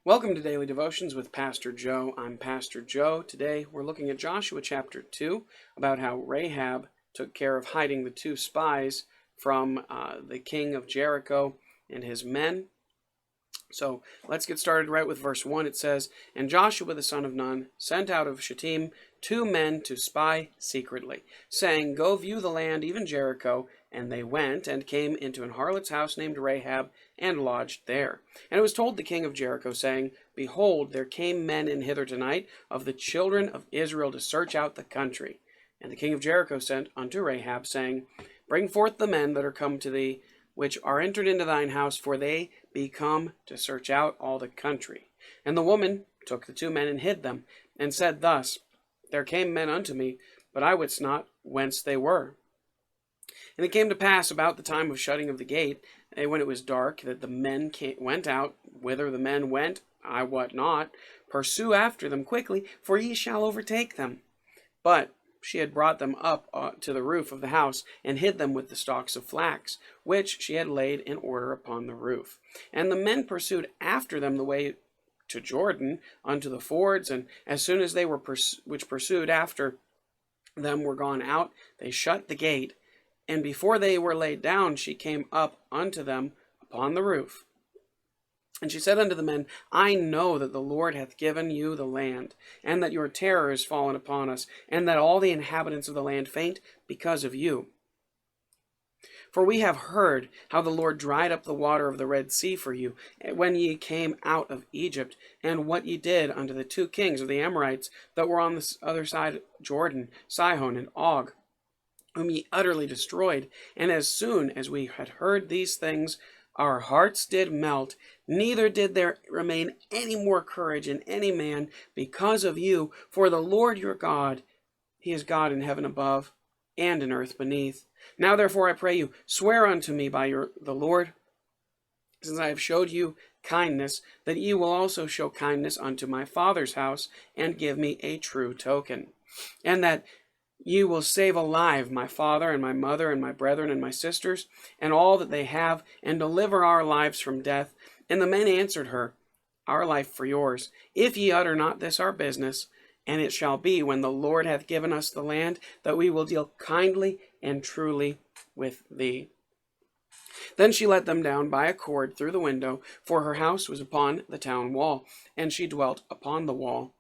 Welcome to Daily Devotions with Pastor Joe. I'm Pastor Joe. Today we're looking at Joshua chapter 2 about how Rahab took care of hiding the two spies from the king of Jericho and his men. So let's get started right with verse 1. It says, "And Joshua the son of Nun sent out of Shittim 2 men to spy secretly, saying, Go view the land, even Jericho. And they went and came into an harlot's house named Rahab, and lodged there. And it was told the king of Jericho, saying, Behold, there came men in hither tonight of the children of Israel to search out the country. And the king of Jericho sent unto Rahab, saying, Bring forth the men that are come to thee, which are entered into thine house, for they be come to search out all the country. And the woman took the 2 men and hid them, and said thus, There came men unto me, but I wist not whence they were. And it came to pass about the time of shutting of the gate, when it was dark, that the men went out. Whither the men went, I wot not. Pursue after them quickly, for ye shall overtake them. But she had brought them up to the roof of the house, and hid them with the stalks of flax, which she had laid in order upon the roof. And the men pursued after them the way to Jordan, unto the fords, and as soon as they were which pursued after them were gone out, they shut the gate. And before they were laid down, she came up unto them upon the roof. And she said unto the men, I know that the Lord hath given you the land, and that your terror is fallen upon us, and that all the inhabitants of the land faint because of you. For we have heard how the Lord dried up the water of the Red Sea for you, when ye came out of Egypt, and what ye did unto the 2 kings of the Amorites that were on the other side Jordan, Sihon and Og, whom ye utterly destroyed. And as soon as we had heard these things, our hearts did melt, neither did there remain any more courage in any man because of you. For the Lord your God, he is God in heaven above, and in earth beneath. Now therefore I pray you, swear unto me by the Lord, since I have showed you kindness, that ye will also show kindness unto my father's house, and give me a true token. And that ye will save alive my father and my mother and my brethren and my sisters, and all that they have, and deliver our lives from death. And the men answered her, Our life for yours, if ye utter not this our business. And it shall be, when the Lord hath given us the land, that we will deal kindly and truly with thee. Then she let them down by a cord through the window, for her house was upon the town wall, and she dwelt upon the wall.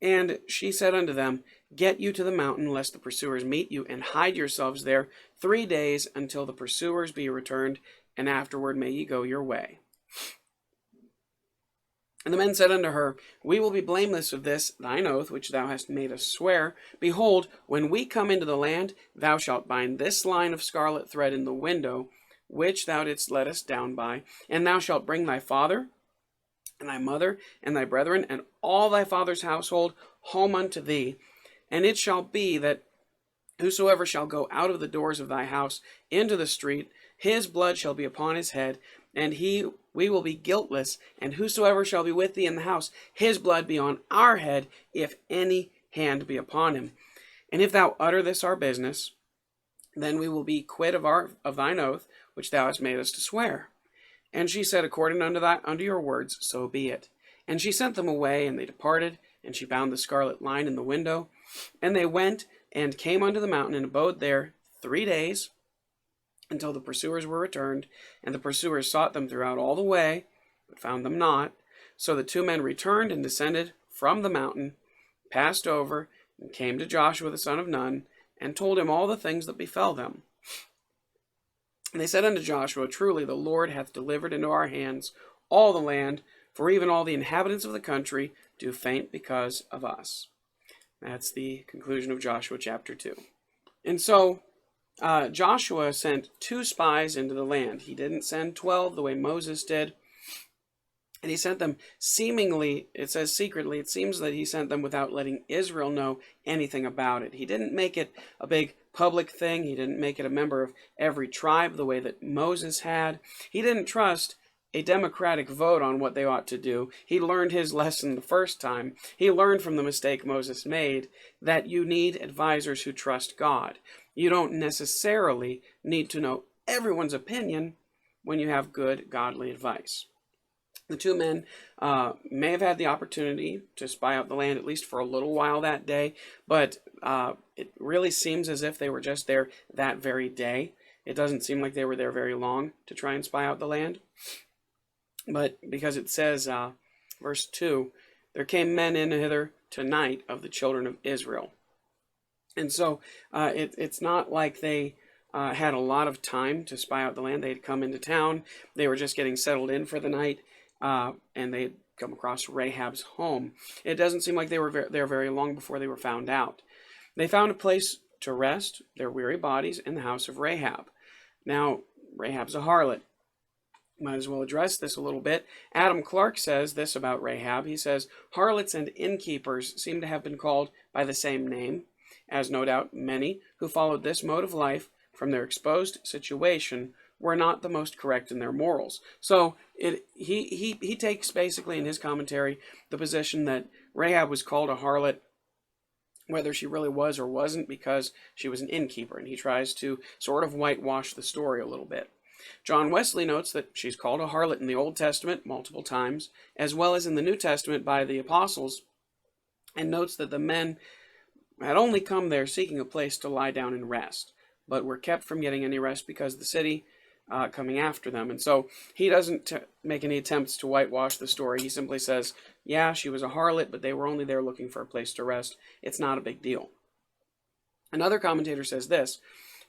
And she said unto them, Get you to the mountain, lest the pursuers meet you, and hide yourselves there 3 days, until the pursuers be returned, and afterward may ye go your way. And the men said unto her, We will be blameless of this thine oath, which thou hast made us swear. Behold, when we come into the land, thou shalt bind this line of scarlet thread in the window, which thou didst let us down by, and thou shalt bring thy father, and thy mother, and thy brethren, and all thy father's household home unto thee. And it shall be that whosoever shall go out of the doors of thy house into the street, his blood shall be upon his head, and we will be guiltless. And whosoever shall be with thee in the house, his blood be on our head, if any hand be upon him. And if thou utter this our business, then we will be quit of thine oath, which thou hast made us to swear. And she said, According unto your words, so be it. And she sent them away, and they departed, and she bound the scarlet line in the window. And they went and came unto the mountain, and abode there 3 days, until the pursuers were returned. And the pursuers sought them throughout all the way, but found them not. So the 2 men returned and descended from the mountain, passed over, and came to Joshua the son of Nun, and told him all the things that befell them. And they said unto Joshua, Truly the Lord hath delivered into our hands all the land, for even all the inhabitants of the country do faint because of us. That's the conclusion of Joshua chapter 2. And so Joshua sent 2 spies into the land. He didn't send 12 the way Moses did. And he sent them seemingly, it says secretly, it seems that he sent them without letting Israel know anything about it. He didn't make it a big public thing. He didn't make it a member of every tribe the way that Moses had. He didn't trust a democratic vote on what they ought to do. He learned his lesson the first time. He learned from the mistake Moses made that you need advisors who trust God. You don't necessarily need to know everyone's opinion when you have good, godly advice. The two men may have had the opportunity to spy out the land at least for a little while that day, but it really seems as if they were just there that very day. It doesn't seem like they were there very long to try and spy out the land. But because it says, verse 2, there came men in hither tonight of the children of Israel. And so it's not like they had a lot of time to spy out the land. They had come into town. They were just getting settled in for the night, and they had come across Rahab's home. It doesn't seem like they were there very long before they were found out. They found a place to rest their weary bodies in the house of Rahab. Now, Rahab's a harlot. Might as well address this a little bit. Adam Clark says this about Rahab. He says, harlots and innkeepers seem to have been called by the same name, as no doubt many who followed this mode of life from their exposed situation were not the most correct in their morals. So he takes basically in his commentary the position that Rahab was called a harlot, whether she really was or wasn't, because she was an innkeeper, and he tries to sort of whitewash the story a little bit. John Wesley notes that she's called a harlot in the Old Testament multiple times, as well as in the New Testament by the apostles, and notes that the men had only come there seeking a place to lie down and rest, but were kept from getting any rest because of the city coming after them. And so he doesn't make any attempts to whitewash the story. He simply says, yeah, she was a harlot, but they were only there looking for a place to rest. It's not a big deal. Another commentator says this: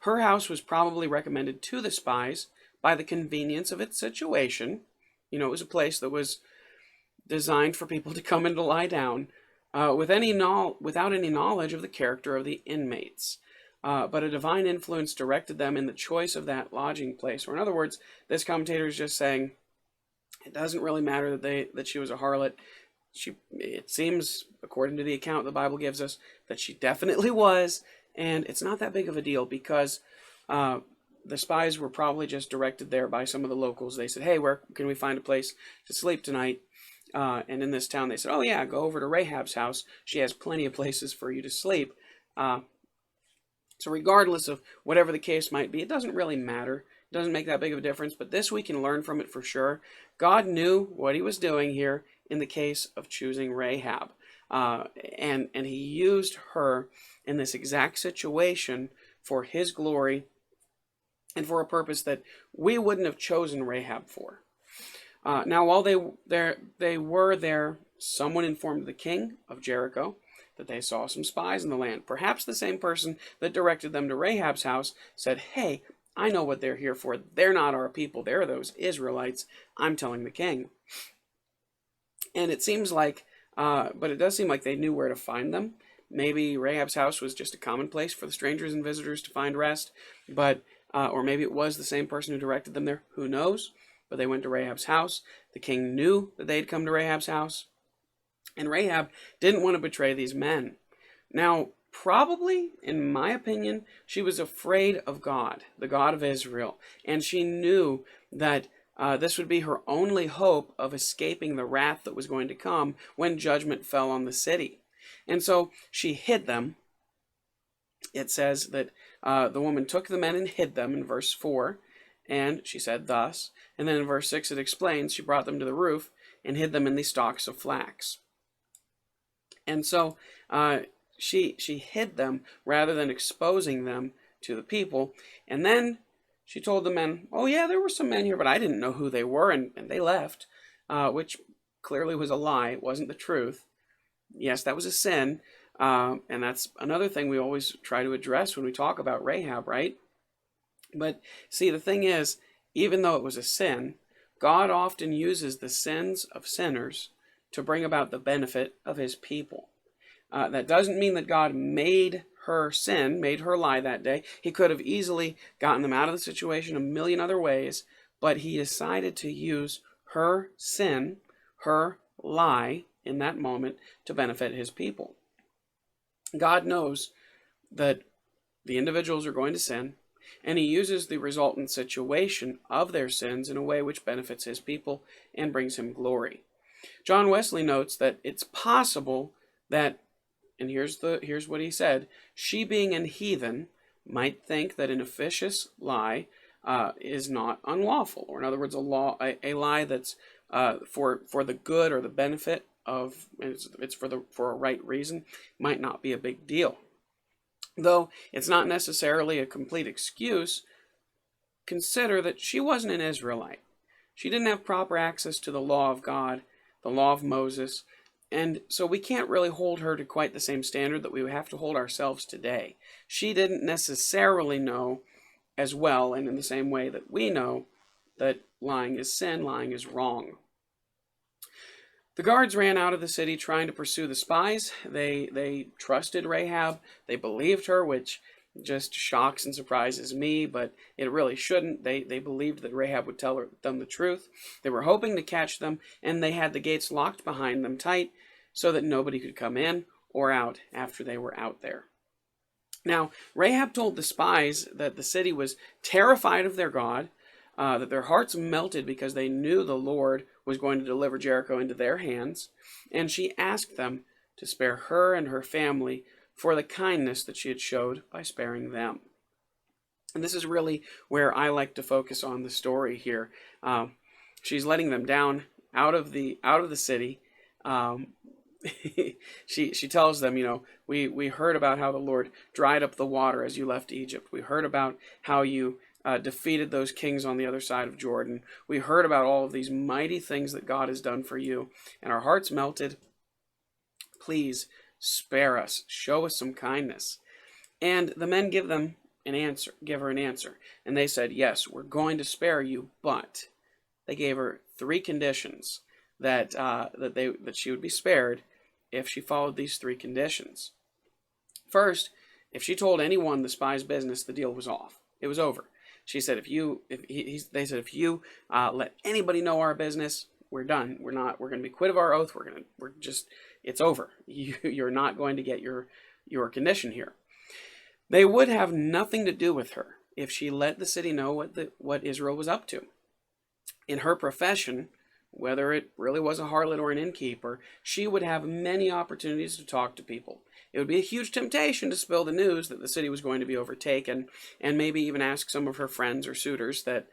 her house was probably recommended to the spies by the convenience of its situation. You know, it was a place that was designed for people to come and to lie down without any knowledge of the character of the inmates. But a divine influence directed them in the choice of that lodging place. Or in other words, this commentator is just saying it doesn't really matter that she was a harlot. It seems, according to the account the Bible gives us, that she definitely was, and it's not that big of a deal because the spies were probably just directed there by some of the locals. They said, hey, where can we find a place to sleep tonight? And in this town, they said, oh yeah, go over to Rahab's house. She has plenty of places for you to sleep. So regardless of whatever the case might be, it doesn't really matter. It doesn't make that big of a difference, but this we can learn from it for sure. God knew what he was doing here in the case of choosing Rahab. And he used her in this exact situation for his glory and for a purpose that we wouldn't have chosen Rahab for. Now, while they were there, someone informed the king of Jericho that they saw some spies in the land. Perhaps the same person that directed them to Rahab's house said, hey, I know what they're here for. They're not our people. They're those Israelites. I'm telling the king. And it seems like, but it does seem like they knew where to find them. Maybe Rahab's house was just a common place for the strangers and visitors to find rest, but or maybe it was the same person who directed them there. Who knows? But they went to Rahab's house. The king knew that they'd come to Rahab's house. And Rahab didn't want to betray these men. Now, probably, in my opinion, she was afraid of God, the God of Israel. And she knew that this would be her only hope of escaping the wrath that was going to come when judgment fell on the city. And so she hid them. It says that the woman took the men and hid them in verse 4. And she said thus. And then in verse 6 it explains she brought them to the roof and hid them in the stalks of flax. And so she hid them rather than exposing them to the people. And then she told the men, oh yeah, there were some men here, but I didn't know who they were, and they left, which clearly was a lie. It wasn't the truth. Yes, that was a sin, and that's another thing we always try to address when we talk about Rahab, right? But see, the thing is, even though it was a sin, God often uses the sins of sinners to bring about the benefit of his people. That doesn't mean that God made her sin, made her lie that day. He could have easily gotten them out of the situation a million other ways, but he decided to use her sin, her lie in that moment to benefit his people. God knows that the individuals are going to sin, and he uses the resultant situation of their sins in a way which benefits his people and brings him glory. John Wesley notes that it's possible that, and here's what he said, she being an heathen might think that an officious lie is not unlawful, or in other words, a lie that's for the good or the benefit of, it's for a right reason, might not be a big deal. Though it's not necessarily a complete excuse, consider that she wasn't an Israelite. She didn't have proper access to the law of God, the law of Moses, and so we can't really hold her to quite the same standard that we would have to hold ourselves today. She didn't necessarily know as well, and in the same way that we know, that lying is sin, lying is wrong. The guards ran out of the city trying to pursue the spies. They trusted Rahab. They believed her, which just shocks and surprises me, but it really shouldn't. They believed that Rahab would tell them the truth. They were hoping to catch them, and they had the gates locked behind them tight so that nobody could come in or out after they were out there. Now, Rahab told the spies that the city was terrified of their God, that their hearts melted because they knew the Lord was going to deliver Jericho into their hands, and she asked them to spare her and her family for the kindness that she had showed by sparing them. And this is really where I like to focus on the story here. She's letting them down out of the city. She tells them, we heard about how the Lord dried up the water as you left Egypt. We heard about how you defeated those kings on the other side of Jordan. We heard about all of these mighty things that God has done for you, and our hearts melted. Please spare us. Show us some kindness. And the men give her an answer. And they said, yes, we're going to spare you, but they gave her 3 conditions that she would be spared if she followed these 3 conditions. First, if she told anyone the spy's business, the deal was off. It was over. She said, they said, if you let anybody know our business, we're done. We're going to be quit of our oath. It's over. You're not going to get your condition here. They would have nothing to do with her if she let the city know what Israel was up to. In her profession, whether it really was a harlot or an innkeeper, she would have many opportunities to talk to people. It would be a huge temptation to spill the news that the city was going to be overtaken, and maybe even ask some of her friends or suitors that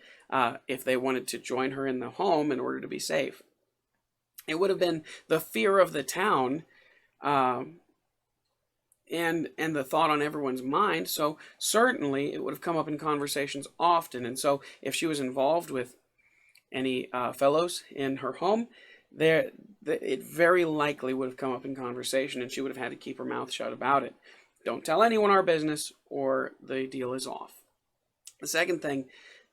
if they wanted to join her in the home in order to be safe. It would have been the fear of the town and the thought on everyone's mind, so certainly it would have come up in conversations often. And so if she was involved with any fellows in her home, it very likely would have come up in conversation, and she would have had to keep her mouth shut about it. Don't tell anyone our business, or the deal is off. The second thing,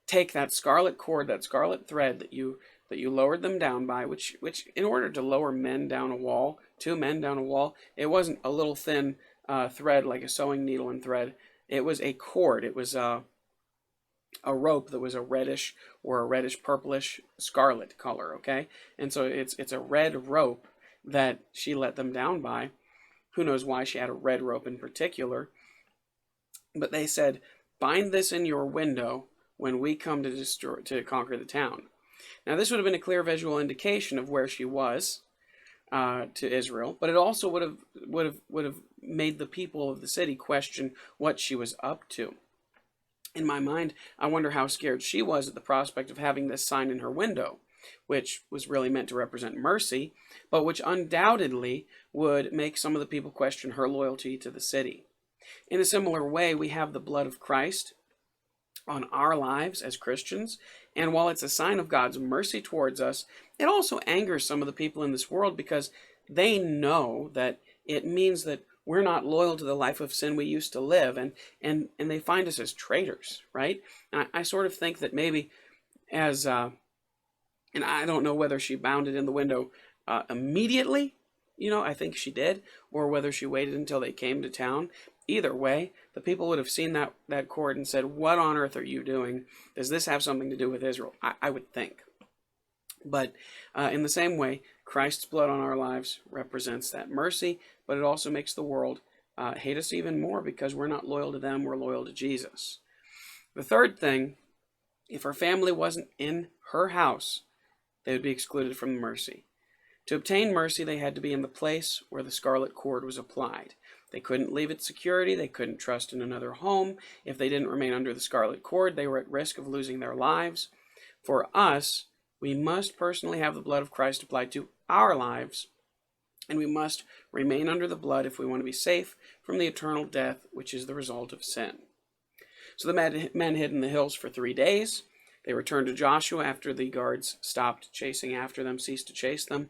take that scarlet cord, that scarlet thread that you lowered them down by, which in order to lower 2 men down a wall, it wasn't a little thin thread like a sewing needle and thread. It was a cord. It was a rope that was a reddish purplish scarlet color, okay? And so it's a red rope that she let them down by. Who knows why she had a red rope in particular. But they said, bind this in your window when we come to conquer the town. Now this would have been a clear visual indication of where she was to Israel, but it also would have made the people of the city question what she was up to. In my mind, I wonder how scared she was at the prospect of having this sign in her window, which was really meant to represent mercy, but which undoubtedly would make some of the people question her loyalty to the city. In a similar way, we have the blood of Christ on our lives as Christians, and while it's a sign of God's mercy towards us, it also angers some of the people in this world because they know that it means that we're not loyal to the life of sin we used to live, and they find us as traitors, right? And I sort of think that maybe and I don't know whether she bound it in the window immediately, I think she did, or whether she waited until they came to town. Either way, the people would have seen that cord and said, what on earth are you doing? Does this have something to do with Israel? I would think. But in the same way, Christ's blood on our lives represents that mercy, but it also makes the world hate us even more because we're not loyal to them, we're loyal to Jesus. The third thing, if her family wasn't in her house, they would be excluded from the mercy. To obtain mercy, they had to be in the place where the scarlet cord was applied. They couldn't leave its security, they couldn't trust in another home. If they didn't remain under the scarlet cord, they were at risk of losing their lives. For us, We must personally have the blood of Christ applied to our lives, and we must remain under the blood if we want to be safe from the eternal death which is the result of sin. So the men hid in the hills for 3 days. They returned to Joshua after the guards stopped chasing after them, ceased to chase them.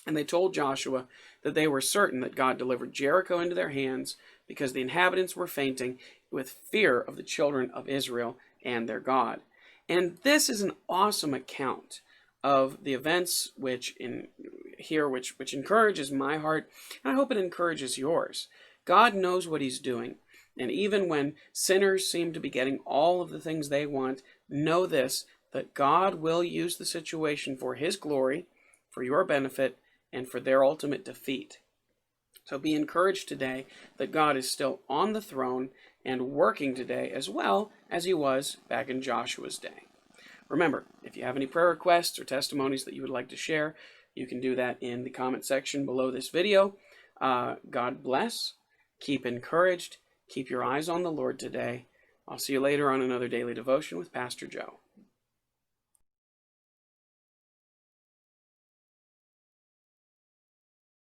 And they told Joshua that they were certain that God delivered Jericho into their hands because the inhabitants were fainting with fear of the children of Israel and their God. And this is an awesome account of the events which encourages my heart, and I hope it encourages yours. God knows what he's doing. And even when sinners seem to be getting all of the things they want, know this, that God will use the situation for his glory, for your benefit, and for their ultimate defeat. So be encouraged today that God is still on the throne and working today as well as he was back in Joshua's day. Remember, if you have any prayer requests or testimonies that you would like to share, you can do that in the comment section below this video. God bless. Keep encouraged. Keep your eyes on the Lord today. I'll see you later on another daily devotion with Pastor Joe.